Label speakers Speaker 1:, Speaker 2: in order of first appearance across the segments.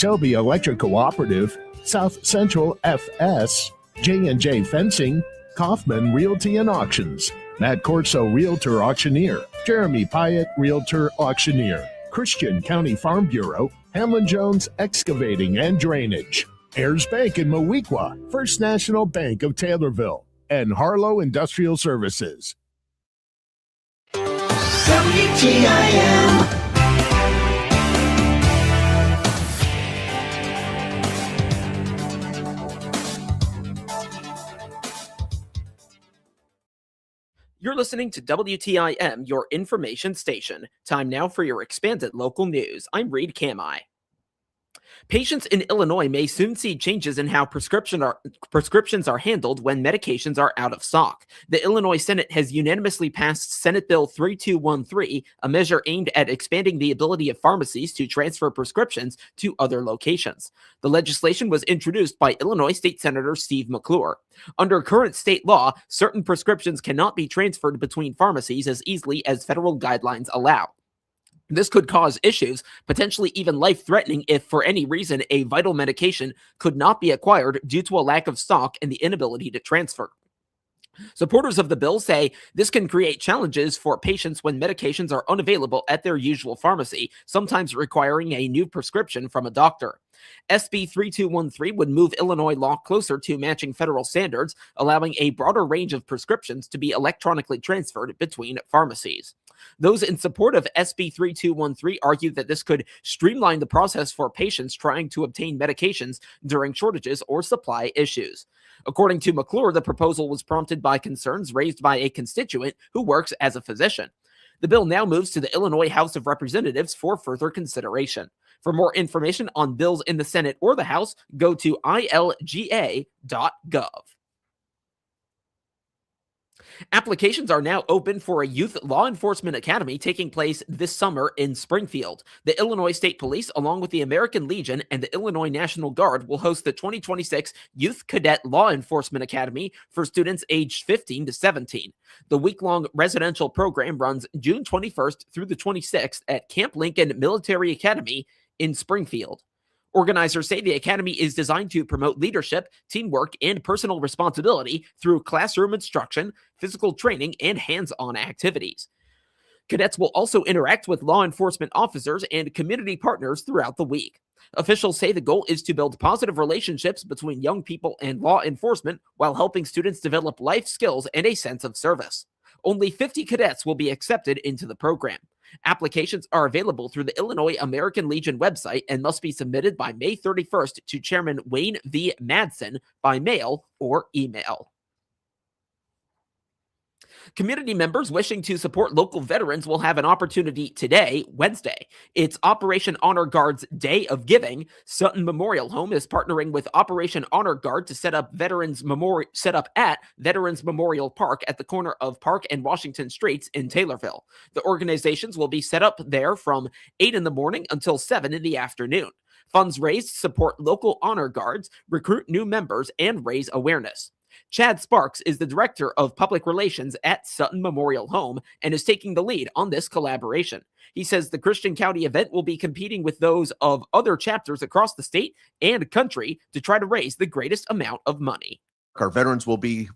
Speaker 1: Shelby Electric Cooperative, South Central FS, J&J Fencing, Kaufman Realty and Auctions, Matt Corso Realtor Auctioneer, Jeremy Pyatt Realtor Auctioneer, Christian County Farm Bureau, Hamlin Jones Excavating and Drainage, Ayers Bank in Moweaqua, First National Bank of Taylorville, and Harlow Industrial Services.
Speaker 2: WTIM.
Speaker 3: You're listening to WTIM, your information station. Time now for your expanded local news. I'm Reed Kamai. Patients in Illinois may soon see changes in how prescriptions are handled when medications are out of stock. The Illinois Senate has unanimously passed Senate Bill 3213, a measure aimed at expanding the ability of pharmacies to transfer prescriptions to other locations. The legislation was introduced by Illinois State Senator Steve McClure. Under current state law, certain prescriptions cannot be transferred between pharmacies as easily as federal guidelines allow. This could cause issues, potentially even life-threatening if, for any reason, a vital medication could not be acquired due to a lack of stock and the inability to transfer. Supporters of the bill say this can create challenges for patients when medications are unavailable at their usual pharmacy, sometimes requiring a new prescription from a doctor. SB 3213 would move Illinois law closer to matching federal standards, allowing a broader range of prescriptions to be electronically transferred between pharmacies. Those in support of SB 3213 argue that this could streamline the process for patients trying to obtain medications during shortages or supply issues. According to McClure, the proposal was prompted by concerns raised by a constituent who works as a physician. The bill now moves to the Illinois House of Representatives for further consideration. For more information on bills in the Senate or the House, go to ilga.gov. Applications are now open for a youth law enforcement academy taking place this summer in Springfield. The Illinois State Police, along with the American Legion and the Illinois National Guard, will host the 2026 Youth Cadet Law Enforcement Academy for students aged 15 to 17. The week-long residential program runs June 21st through the 26th at Camp Lincoln Military Academy in Springfield. Organizers say the academy is designed to promote leadership, teamwork, and personal responsibility through classroom instruction, physical training, and hands-on activities. Cadets will also interact with law enforcement officers and community partners throughout the week. Officials say the goal is to build positive relationships between young people and law enforcement while helping students develop life skills and a sense of service. Only 50 cadets will be accepted into the program. Applications are available through the Illinois American Legion website and must be submitted by May 31st to Chairman Wayne V. Madsen by mail or email. Community members wishing to support local veterans will have an opportunity today, Wednesday. It's Operation Honor Guard's Day of Giving. Sutton Memorial Home is partnering with Operation Honor Guard to set up at Veterans Memorial Park at the corner of Park and Washington Streets in Taylorville. The organizations will be set up there from 8 in the morning until 7 in the afternoon. Funds raised support local honor guards, recruit new members, and raise awareness. Chad Sparks is the Director of Public Relations at Sutton Memorial Home and is taking the lead on this collaboration. He says the Christian County event will be competing with those of other chapters across the state and country to try to raise the greatest amount of money.
Speaker 4: Our veterans will be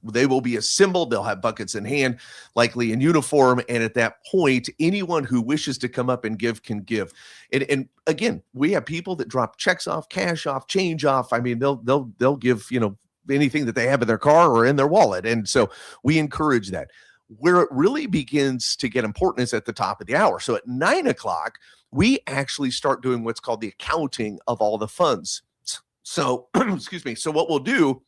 Speaker 4: assembled. They'll have buckets in hand, likely in uniform. And at that point, anyone who wishes to come up and give can give. And again, we have people that drop checks off, cash off, change off. I mean, they'll give, anything that they have in their car or in their wallet. And so we encourage that. Where it really begins to get important is at the top of the hour. So at 9 o'clock, we actually start doing what's called the accounting of all the funds. So, excuse me. So what we'll do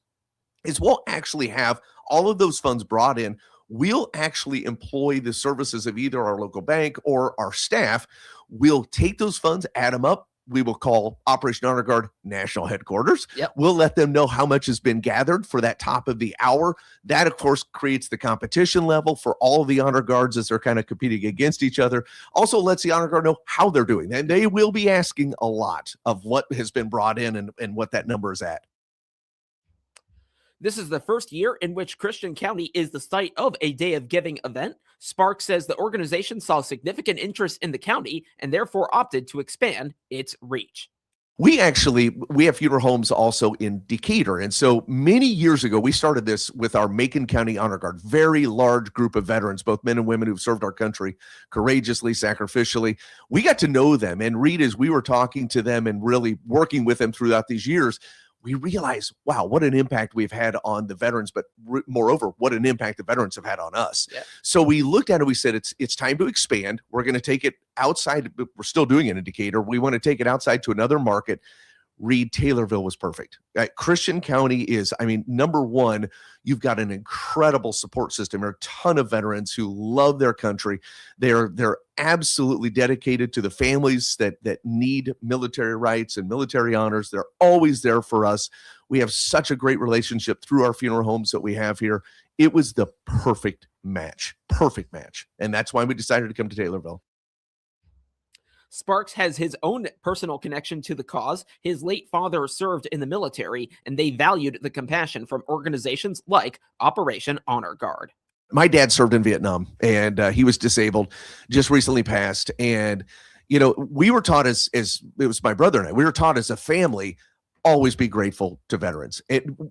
Speaker 4: is we'll actually have all of those funds brought in. We'll actually employ the services of either our local bank or our staff. We'll take those funds, add them up. We will call Operation Honor Guard National Headquarters.
Speaker 3: Yep.
Speaker 4: We'll let them know how much has been gathered for that top of the hour. That, of course, creates the competition level for all of the honor guards as they're kind of competing against each other. Also lets the honor guard know how they're doing. And they will be asking a lot of what has been brought in and what that number is at.
Speaker 3: This is the first year in which Christian County is the site of a Day of Giving event. Sparks says the organization saw significant interest in the county and therefore opted to expand its reach.
Speaker 4: We have funeral homes also in Decatur. And so many years ago, we started this with our Macon County Honor Guard, very large group of veterans, both men and women who've served our country courageously, sacrificially. We got to know them and read as we were talking to them and really working with them throughout these years. We realized, wow, what an impact we've had on the veterans, but moreover, what an impact the veterans have had on us. Yeah. So we looked at it, we said, it's time to expand. We're going to take it outside. We're still doing it in Decatur. We want to take it outside to another market. Reed, Taylorville was perfect. Christian County is, number one, you've got an incredible support system. There are a ton of veterans who love their country. They're absolutely dedicated to the families that need military rights and military honors. They're always there for us. We have such a great relationship through our funeral homes that we have here. It was the perfect match. And that's why we decided to come to Taylorville.
Speaker 3: Sparks has his own personal connection to the cause. His late father served in the military, and they valued the compassion from organizations like Operation Honor Guard.
Speaker 4: My dad served in Vietnam, and he was disabled, just recently passed. And, we were taught as it was my brother and I, we were taught as a family, always be grateful to veterans,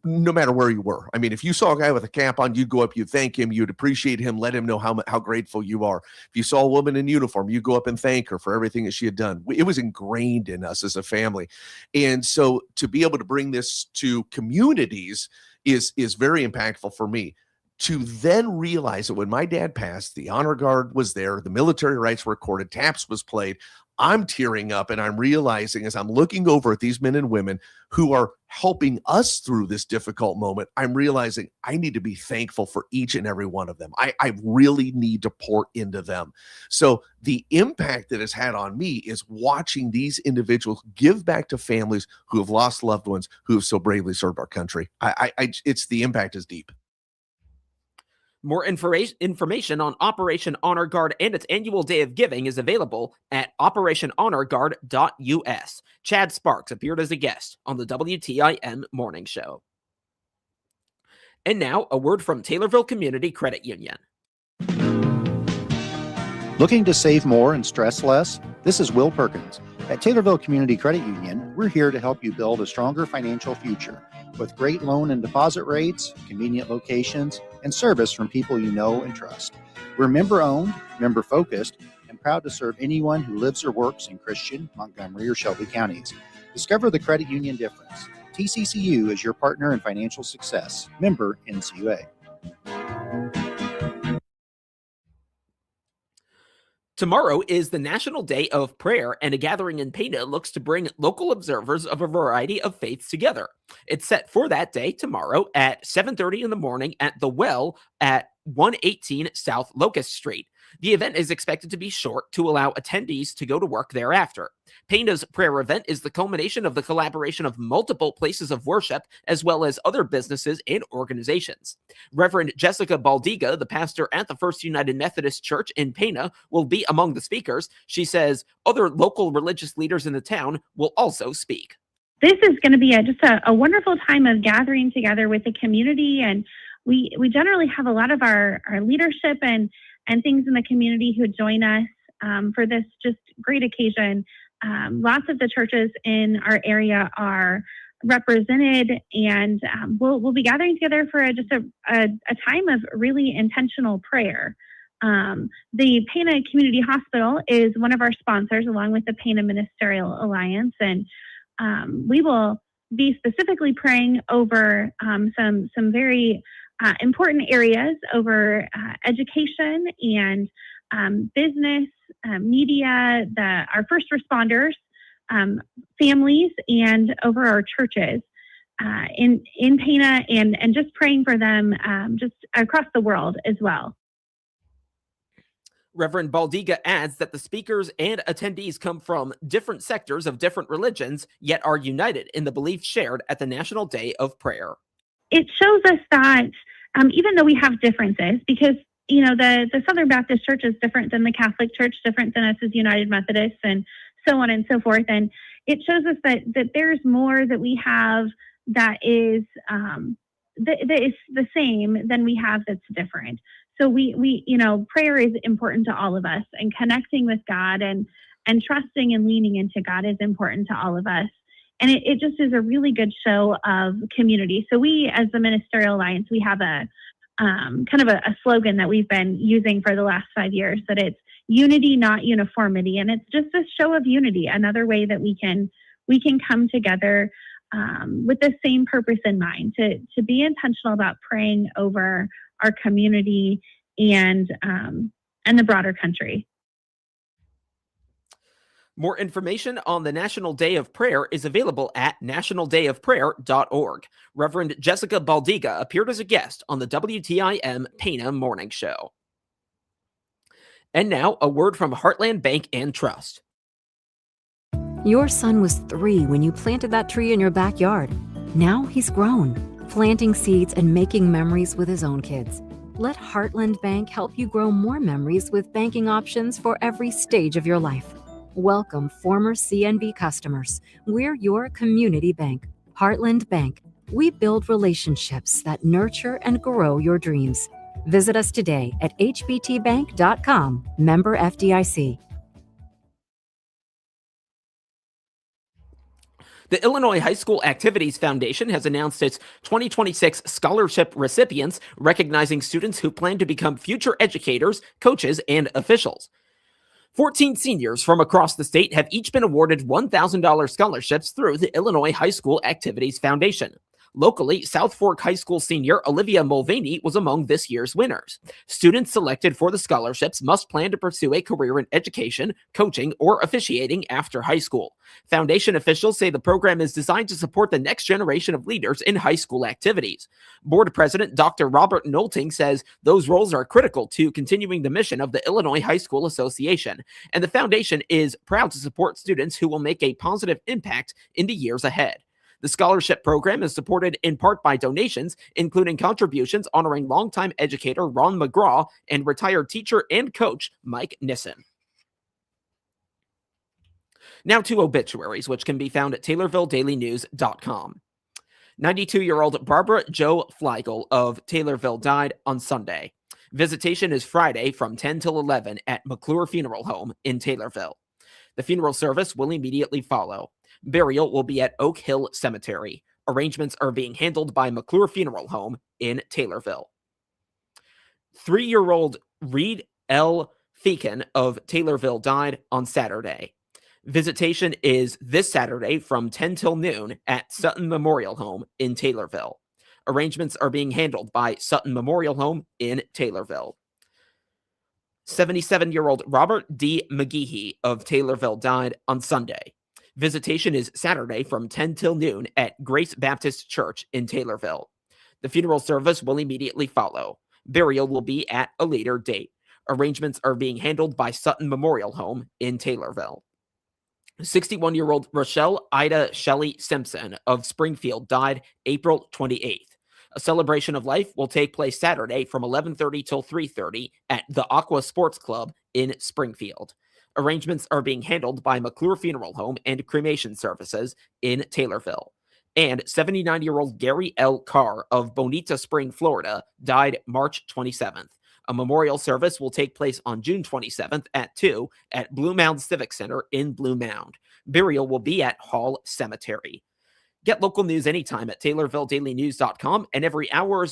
Speaker 4: no matter where you were. If you saw a guy with a cap on, you'd go up, you'd thank him, you'd appreciate him, let him know how grateful you are. If you saw a woman in uniform, you go up and thank her for everything that she had done. It was ingrained in us as a family. And so to be able to bring this to communities is very impactful for me. To then realize that when my dad passed, the Honor Guard was there, the military rights were recorded, taps was played. I'm tearing up, and I'm realizing as I'm looking over at these men and women who are helping us through this difficult moment, I'm realizing I need to be thankful for each and every one of them. I really need to pour into them. So the impact that it's had on me is watching these individuals give back to families who have lost loved ones who have so bravely served our country. The impact is deep.
Speaker 3: More information on Operation Honor Guard and its annual Day of Giving is available at operationhonorguard.us. Chad Sparks appeared as a guest on the WTIM Morning Show. And now, a word from Taylorville Community Credit Union.
Speaker 2: Looking to save more and stress less? This is Will Perkins. At Taylorville Community Credit Union, we're here to help you build a stronger financial future with great loan and deposit rates, convenient locations, and service from people you know and trust. We're member-owned, member-focused, and proud to serve anyone who lives or works in Christian, Montgomery, or Shelby counties. Discover the credit union difference. TCCU is your partner in financial success. Member NCUA.
Speaker 3: Tomorrow is the National Day of Prayer, and a gathering in Pana looks to bring local observers of a variety of faiths together. It's set for that day tomorrow at 7:30 in the morning at The Well at 118 South Locust Street. The event is expected to be short to allow attendees to go to work thereafter. Pana's prayer event is the culmination of the collaboration of multiple places of worship, as well as other businesses and organizations. Reverend Jessica Baldiga, the pastor at the First United Methodist Church in Pana, will be among the speakers. She says other local religious leaders in the town will also speak.
Speaker 5: This is going to be just a wonderful time of gathering together with the community, and we generally have a lot of our leadership and things in the community who join us for this just great occasion. Lots of the churches in our area are represented, and we'll be gathering together for a time of really intentional prayer. The Pana Community Hospital is one of our sponsors, along with the Pana Ministerial Alliance, and we will be specifically praying over some very important areas over education and business, media, our first responders, families, and over our churches in Pana, and just praying for them just across the world as well.
Speaker 3: Reverend Baldiga adds that the speakers and attendees come from different sectors of different religions, yet are united in the beliefs shared at the National Day of Prayer.
Speaker 5: It shows us that even though we have differences, because the Southern Baptist Church is different than the Catholic Church, different than us as United Methodists, and so on and so forth, and it shows us that there's more that we have that is that is the same than we have that's different. So we prayer is important to all of us, and connecting with God and trusting and leaning into God is important to all of us. And it just is a really good show of community. So we, as the Ministerial Alliance, we have a kind of a slogan that we've been using for the last 5 years, that it's unity, not uniformity. And it's just a show of unity, another way that we can come together with the same purpose in mind, to be intentional about praying over our community and the broader country.
Speaker 3: More information on the National Day of Prayer is available at nationaldayofprayer.org. Reverend Jessica Baldiga appeared as a guest on the WTIM Pana Morning Show. And now, a word from Heartland Bank and Trust.
Speaker 6: Your son was 3 when you planted that tree in your backyard. Now he's grown, planting seeds and making memories with his own kids. Let Heartland Bank help you grow more memories with banking options for every stage of your life. Welcome, former CNB customers. We're your community bank. Heartland Bank. We build relationships that nurture and grow your dreams. Visit us today at hbtbank.com, member FDIC.
Speaker 3: The Illinois High School Activities Foundation has announced its 2026 scholarship recipients, recognizing students who plan to become future educators, coaches, and officials. 14 seniors from across the state have each been awarded $1,000 scholarships through the Illinois High School Activities Foundation. Locally, South Fork High School senior Olivia Mulvaney was among this year's winners. Students selected for the scholarships must plan to pursue a career in education, coaching, or officiating after high school. Foundation officials say the program is designed to support the next generation of leaders in high school activities. Board President Dr. Robert Nolting says those roles are critical to continuing the mission of the Illinois High School Association, and the foundation is proud to support students who will make a positive impact in the years ahead. The scholarship program is supported in part by donations, including contributions honoring longtime educator Ron McGraw and retired teacher and coach Mike Nissen. Now to obituaries, which can be found at TaylorvilleDailyNews.com. 92-year-old Barbara Jo Fleigel of Taylorville died on Sunday. Visitation is Friday from 10 till 11 at McClure Funeral Home in Taylorville. The funeral service will immediately follow. Burial will be at Oak Hill Cemetery. Arrangements are being handled by McClure Funeral Home in Taylorville. 3-year-old Reed L. Feakin of Taylorville died on Saturday. Visitation is this Saturday from 10 till noon at Sutton Memorial Home in Taylorville. Arrangements are being handled by Sutton Memorial Home in Taylorville. 77-year-old Robert D. McGehee of Taylorville died on Sunday. Visitation is Saturday from 10 till noon at Grace Baptist Church in Taylorville. The funeral service will immediately follow. Burial will be at a later date. Arrangements are being handled by Sutton Memorial Home in Taylorville. 61-year-old Rochelle Ida Shelley Simpson of Springfield died April 28th. A celebration of life will take place Saturday from 11:30 till 3:30 at the Aqua Sports Club in Springfield. Arrangements are being handled by McClure Funeral Home and Cremation Services in Taylorville. And 79-year-old Gary L. Carr of Bonita Spring, Florida, died March 27th. A memorial service will take place on June 27th at 2 at Blue Mound Civic Center in Blue Mound. Burial will be at Hall Cemetery. Get local news anytime at TaylorvilleDailyNews.com and every hour